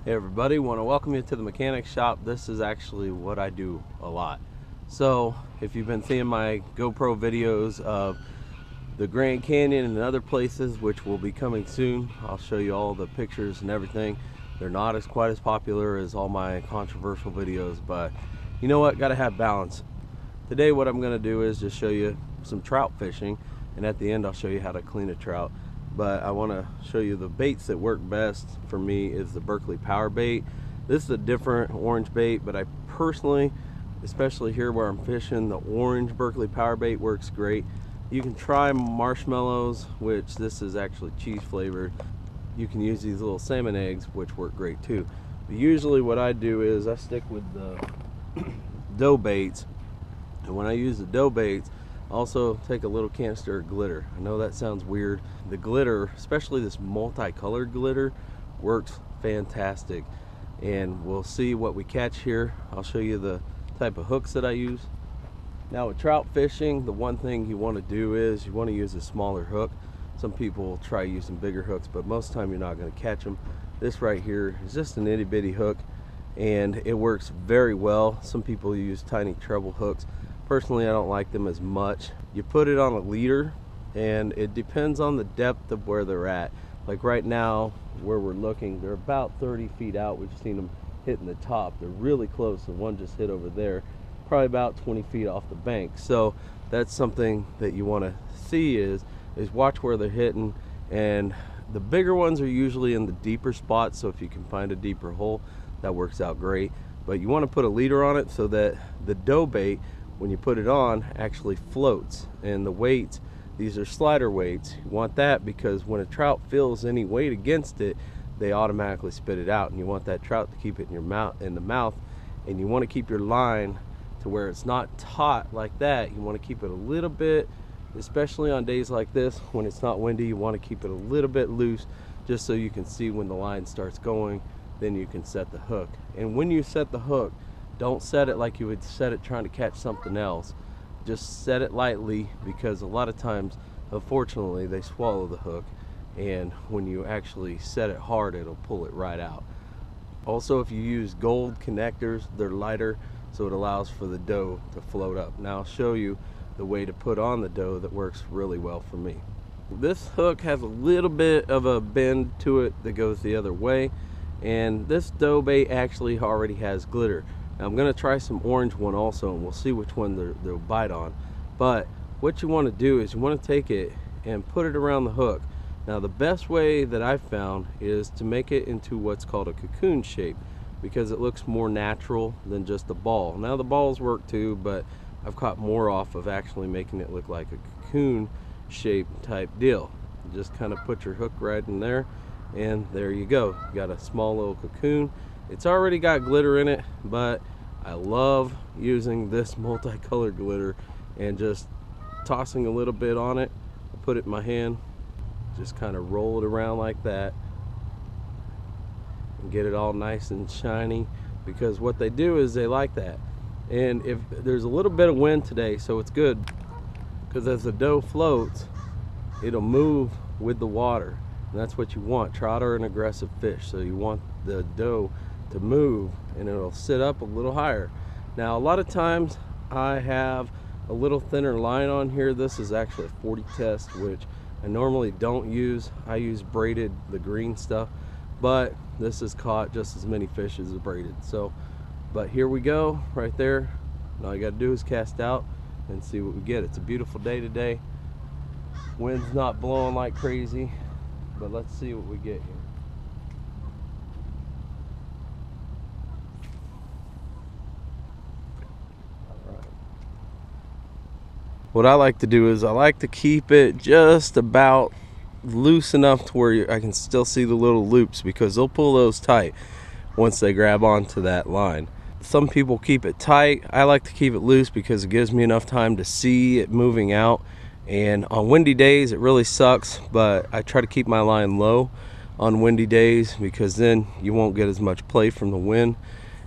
Hey everybody, want to welcome you to the mechanic shop. This is actually what I do a lot. So if you've been seeing my GoPro videos of the Grand Canyon and other places, which will be coming soon, I'll show you all the pictures and everything. They're not quite as popular as all my controversial videos, but you know what, gotta have balance. Today what I'm gonna do is just show you some trout fishing, and at the end I'll show you how to clean a trout. But I want to show you the baits that work best for me is the Berkley power bait. This is a different orange bait, but I personally, especially here where I'm fishing, the orange Berkley power bait works great. You can try marshmallows, which this is actually cheese flavored. You can use these little salmon eggs, which work great too. But usually what I do is I stick with the dough baits, and when I use the dough baits, also take a little canister of glitter. I know that sounds weird. The glitter, especially this multicolored glitter, works fantastic. And we'll see what we catch here. I'll show you the type of hooks that I use. Now with trout fishing, the one thing you want to do is you want to use a smaller hook. Some people try using bigger hooks, but most of the time you're not going to catch them. This right here is just an itty bitty hook, and it works very well. Some people use tiny treble hooks. Personally, I don't like them as much. You put it on a leader, and it depends on the depth of where they're at. Like right now, where we're looking, they're about 30 feet out. We've seen them hitting the top. They're really close. The one just hit over there, probably about 20 feet off the bank. So that's something that you want to see is watch where they're hitting. And the bigger ones are usually in the deeper spots. So if you can find a deeper hole, that works out great. But you want to put a leader on it so that the dough bait, when you put it on, actually floats. And the weights, these are slider weights. You want that because when a trout feels any weight against it, they automatically spit it out, and you want that trout to keep it in your mouth, in the mouth. And you want to keep your line to where it's not taut like that. You want to keep it a little bit, especially on days like this when it's not windy, you want to keep it a little bit loose just so you can see when the line starts going. Then you can set the hook. And when you set the hook, don't set it like you would set it trying to catch something else. Just set it lightly, because a lot of times, unfortunately, they swallow the hook, and when you actually set it hard, it'll pull it right out. Also, if you use gold connectors, they're lighter, so it allows for the dough to float up. Now I'll show you the way to put on the dough that works really well for me. This hook has a little bit of a bend to it that goes the other way, and this dough bait actually already has glitter. Now I'm going to try some orange one also, and we'll see which one they'll bite on. But what you want to do is you want to take it and put it around the hook. Now the best way that I've found is to make it into what's called a cocoon shape, because it looks more natural than just a ball. Now the balls work too, but I've caught more off of actually making it look like a cocoon shape type deal. Just kind of put your hook right in there, and there you go. You got a small little cocoon. It's already got glitter in it, but I love using this multicolored glitter and just tossing a little bit on it. I put it in my hand, just kind of roll it around like that and get it all nice and shiny, because what they do is they like that. And if there's a little bit of wind today, so it's good, because as the dough floats, it'll move with the water, and that's what you want. Trout are an aggressive fish, so you want the dough to move, and it'll sit up a little higher. Now a lot of times I have a little thinner line on here. This is actually a 40 test, which I normally don't use. I use braided, the green stuff, but this has caught just as many fish as the braided. So, but here we go right there. And all you got to do is cast out and see what we get. It's a beautiful day today. Wind's not blowing like crazy, but let's see what we get here. What I like to do is I like to keep it just about loose enough to where I can still see the little loops, because they'll pull those tight once they grab onto that line. Some people keep it tight. I like to keep it loose because it gives me enough time to see it moving out. And on windy days it really sucks, but I try to keep my line low on windy days, because then you won't get as much play from the wind.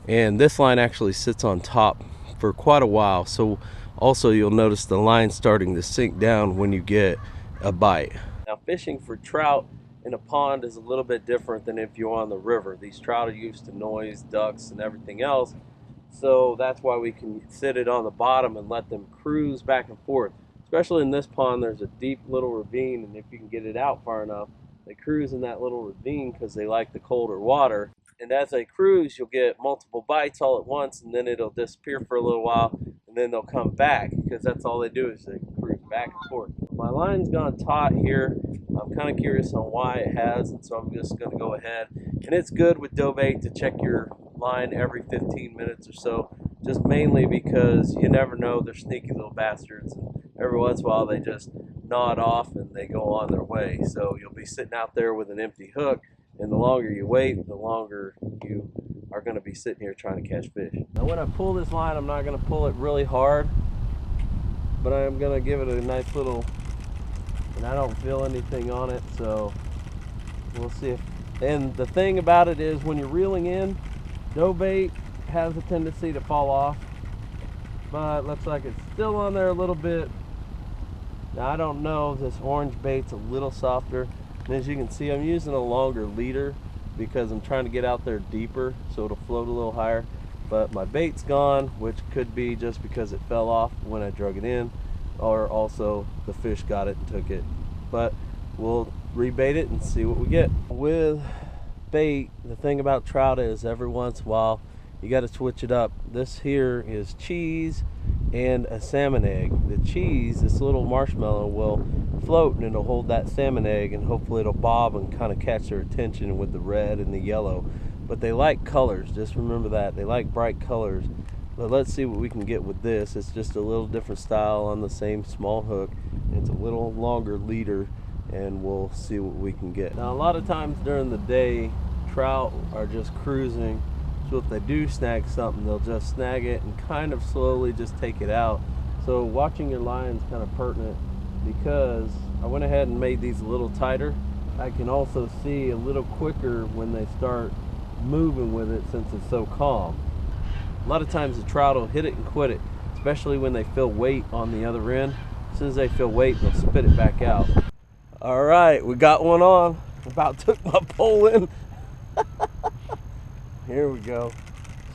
And this line actually sits on top for quite a while, so also you'll notice the line starting to sink down when you get a bite. Now fishing for trout in a pond is a little bit different than if you're on the river. These trout are used to noise, ducks, and everything else. So that's why we can sit it on the bottom and let them cruise back and forth. Especially in this pond, there's a deep little ravine, and if you can get it out far enough, they cruise in that little ravine because they like the colder water. And as they cruise, you'll get multiple bites all at once, and then it'll disappear for a little while, and then they'll come back because that's all they do is they cruise back and forth. My line's gone taut here. I'm kind of curious on why it has, and so I'm just going to go ahead. And it's good with dough bait to check your line every 15 minutes or so, just mainly because you never know, they're sneaky little bastards, and every once in a while they just nod off and they go on their way. So you'll be sitting out there with an empty hook, and the longer you wait, the longer you are going to be sitting here trying to catch fish. Now when I pull this line, I'm not going to pull it really hard, but I am going to give it a nice little, and I don't feel anything on it, so we'll see if, and the thing about it is when you're reeling in, dough bait has a tendency to fall off, but looks like it's still on there a little bit. Now I don't know, this orange bait's a little softer, and as you can see I'm using a longer leader because I'm trying to get out there deeper so it'll float a little higher. But my bait's gone, which could be just because it fell off when I drug it in, or also the fish got it and took it. But we'll rebait it and see what we get. With bait, the thing about trout is every once in a while you got to switch it up. This here is cheese and a salmon egg. The cheese, this little marshmallow, will float and it'll hold that salmon egg, and hopefully it'll bob and kind of catch their attention with the red and the yellow. But they like colors, just remember that. They like bright colors. But let's see what we can get with this. It's just a little different style on the same small hook. It's a little longer leader, and we'll see what we can get. Now a lot of times during the day, trout are just cruising. So if they do snag something, they'll just snag it and kind of slowly just take it out. So watching your line is kind of pertinent, because I went ahead and made these a little tighter. I can also see a little quicker when they start moving with it since it's so calm. A lot of times the trout will hit it and quit it, especially when they feel weight on the other end. As soon as they feel weight, they'll spit it back out. All right, we got one on. About took my pole in. Here we go.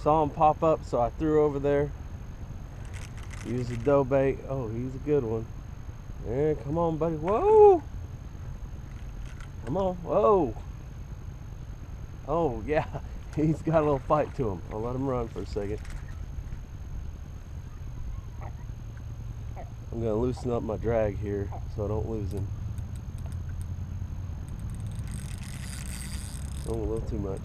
Saw him pop up, so I threw over there. Use the dough bait. Oh, he's a good one. Yeah, come on, buddy. Whoa! Come on. Whoa! Oh, yeah. He's got a little fight to him. I'll let him run for a second. I'm going to loosen up my drag here so I don't lose him. Oh, a little too much.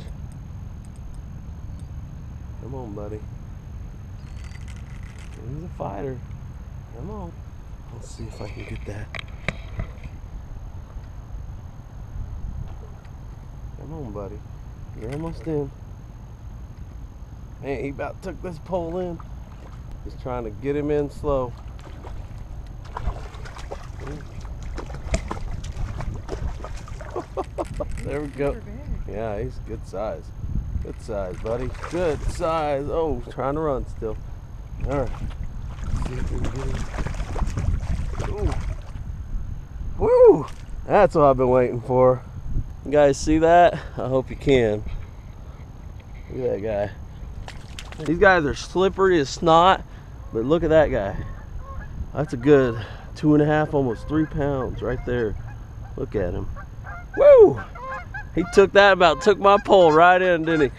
Come on, buddy. He's a fighter. Come on. Let's see if I can get that. Come on, buddy. You're almost in. Man, he about took this pole in. Just trying to get him in slow. There we go. Yeah, he's good size. Good size, buddy. Good size. Oh, trying to run still. All right. See if we can get him. Ooh. Woo! That's what I've been waiting for. You guys see that? I hope you can. Look at that guy. These guys are slippery as snot, but look at that guy. That's a good 2.5, almost 3 pounds right there. Look at him. Woo! He took that, about took my pole right in, didn't he?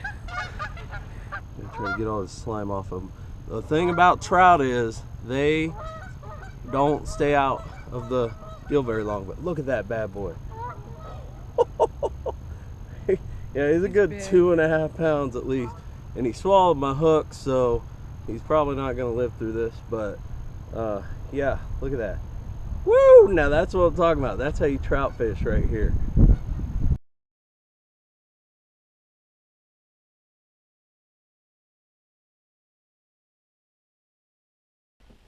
I'm trying to get all this slime off of them. The thing about trout is they don't stay out of the deal very long, but look at that bad boy. Yeah, he's a good 2.5 pounds at least. And he swallowed my hook, so he's probably not gonna live through this, but yeah, look at that. Woo! Now that's what I'm talking about. That's how you trout fish right here.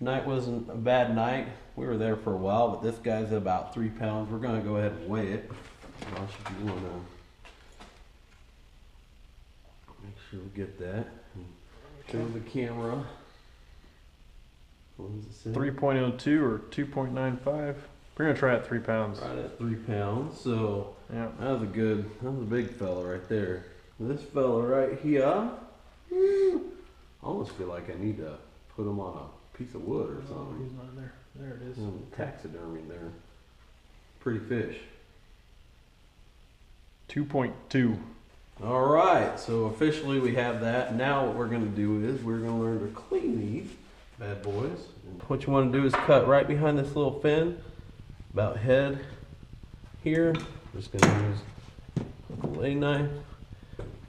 Night wasn't a bad night. We were there for a while, but this guy's at about 3 pounds. We're gonna go ahead and weigh it. I should want to make sure we get that. Show the camera. What does it say? 3.02 or 2.95. We're gonna try it 3 pounds. Right at 3 pounds. So Yeah. that was a big fella right there. This fella right here, I almost feel like I need to put him on a piece of wood or Oh, something. he's not in there. There it is. Taxidermy there. Pretty fish. 2.2. All right, so officially we have that. Now what we're gonna do is we're gonna learn to clean these bad boys. What you wanna do is cut right behind this little fin, about head here. I'm just gonna use a fillet knife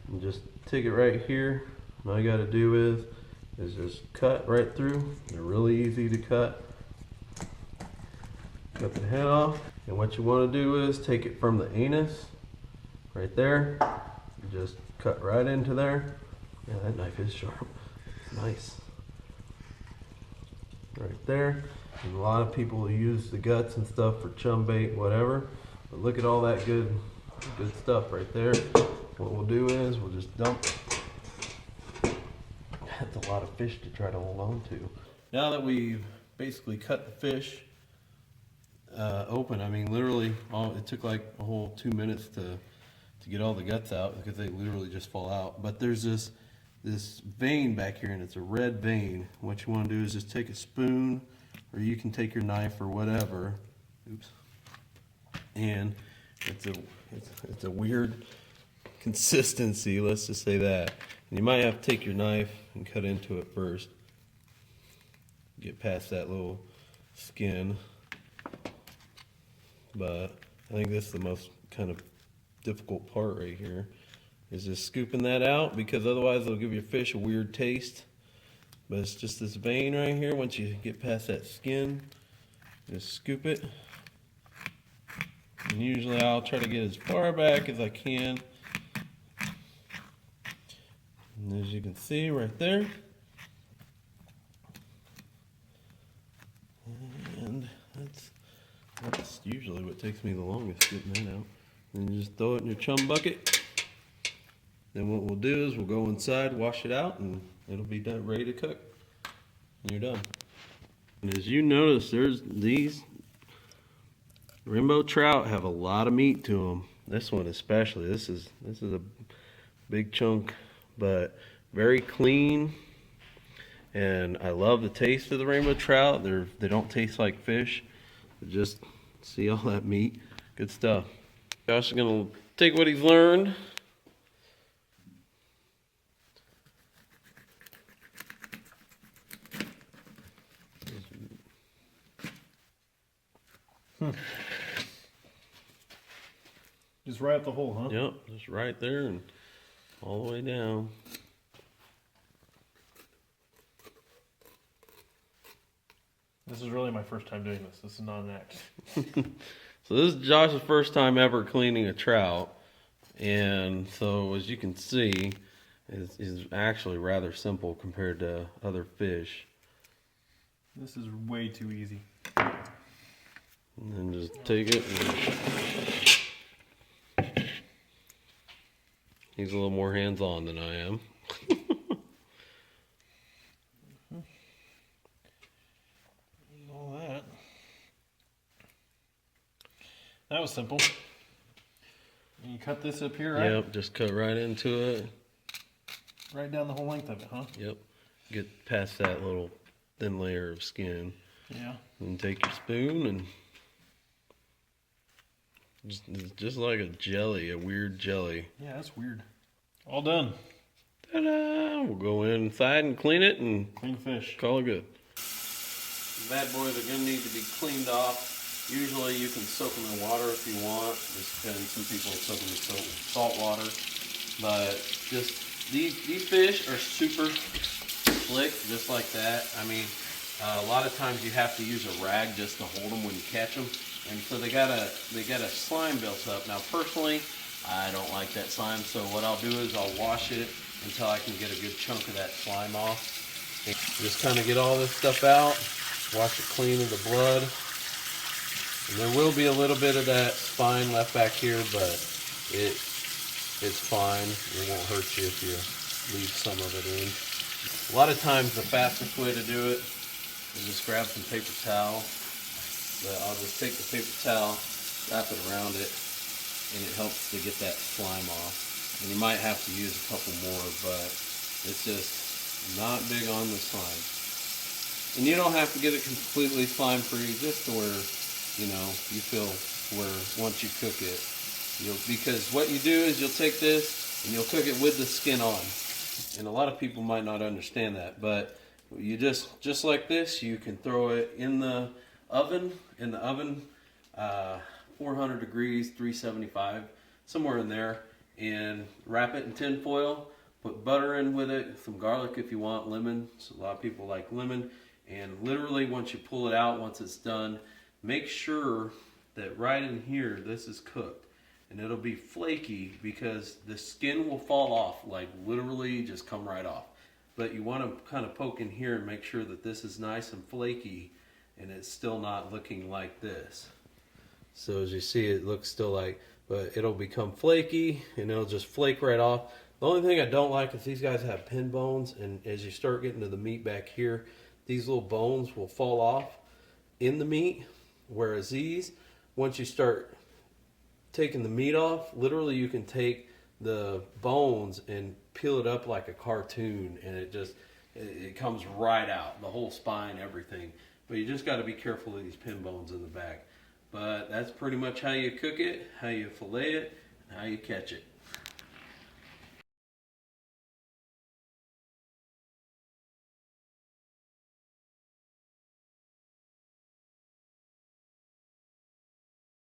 and just take it right here. All you gotta do is just cut right through. They're really easy to cut. Cut the head off. And what you wanna do is take it from the anus, right there. Just cut right into there. Yeah, that knife is sharp. Nice. Right there. And a lot of people use the guts and stuff for chum bait, whatever. But look at all that good stuff right there. What we'll do is we'll just dump. That's a lot of fish to try to hold on to. Now that we've basically cut the fish open, I mean literally, it took like a whole 2 minutes to get all the guts out because they literally just fall out. But there's this vein back here, and it's a red vein. What you want to do is just take a spoon, or you can take your knife or whatever. Oops. And it's a weird consistency. Let's just say that. And you might have to take your knife and cut into it first. Get past that little skin. But I think this is the most kind of difficult part right here, is just scooping that out, because otherwise it'll give your fish a weird taste. But it's just this vein right here. Once you get past that skin, just scoop it. And usually I'll try to get as far back as I can. And as you can see right there, and that's usually what takes me the longest, getting that out. And you just throw it in your chum bucket. Then what we'll do is we'll go inside, wash it out, and it'll be done, ready to cook. And you're done. And as you notice, there's these rainbow trout have a lot of meat to them. This one especially. This is a big chunk, but very clean. And I love the taste of the rainbow trout. They don't taste like fish. Just see all that meat. Good stuff. Josh is gonna take what he's learned. Just right at the hole, huh? Yep, just right there and all the way down. This is really my first time doing this. This is not an act. So this is Josh's first time ever cleaning a trout, and so as you can see, it's actually rather simple compared to other fish. This is way too easy. And then just take it. He's a little more hands-on than I am. All that. That was simple. And you cut this up here, right? Yep, just cut right into it. Right down the whole length of it, huh? Yep. Get past that little thin layer of skin. Yeah. And take your spoon and it's just like a jelly, a weird jelly. Yeah, that's weird. All done. Ta-da! We'll go inside and clean it and Clean fish. call it good. Bad boys are going to need to be cleaned off. Usually you can soak them in water if you want. Just depends. Some people soak them in salt water. But just these fish are super slick, just like that. I mean, a lot of times you have to use a rag just to hold them when you catch them. And so they got a slime built up. Now personally, I don't like that slime, so what I'll do is I'll wash it until I can get a good chunk of that slime off. And just kind of get all this stuff out, wash it clean of the blood. And there will be a little bit of that spine left back here, but it's fine. It won't hurt you if you leave some of it in. A lot of times the fastest way to do it is just grab some paper towel But I'll just take the paper towel, wrap it around it, and it helps to get that slime off. And you might have to use a couple more, but it's just not big on the slime. And you don't have to get it completely slime free, just to where, you know, you feel where once you cook it, because what you do is you'll take this and you'll cook it with the skin on. And a lot of people might not understand that, but you just like this, you can throw it in the oven, 400 degrees, 375, somewhere in there, and wrap it in tin foil. Put butter in with it, some garlic if you want, lemon. So a lot of people like lemon. And literally once you pull it out, once it's done, make sure that right in here, this is cooked. And it'll be flaky because the skin will fall off, like literally just come right off. But you want to kind of poke in here and make sure that this is nice and flaky and it's still not looking like this. So as you see, it looks still like, but it'll become flaky and it'll just flake right off. The only thing I don't like is these guys have pin bones, and as you start getting to the meat back here, these little bones will fall off in the meat, whereas these, once you start taking the meat off, literally you can take the bones and peel it up like a cartoon, and it comes right out, the whole spine, everything. But you just got to be careful of these pin bones in the back. But that's pretty much how you cook it, how you fillet it, and how you catch it.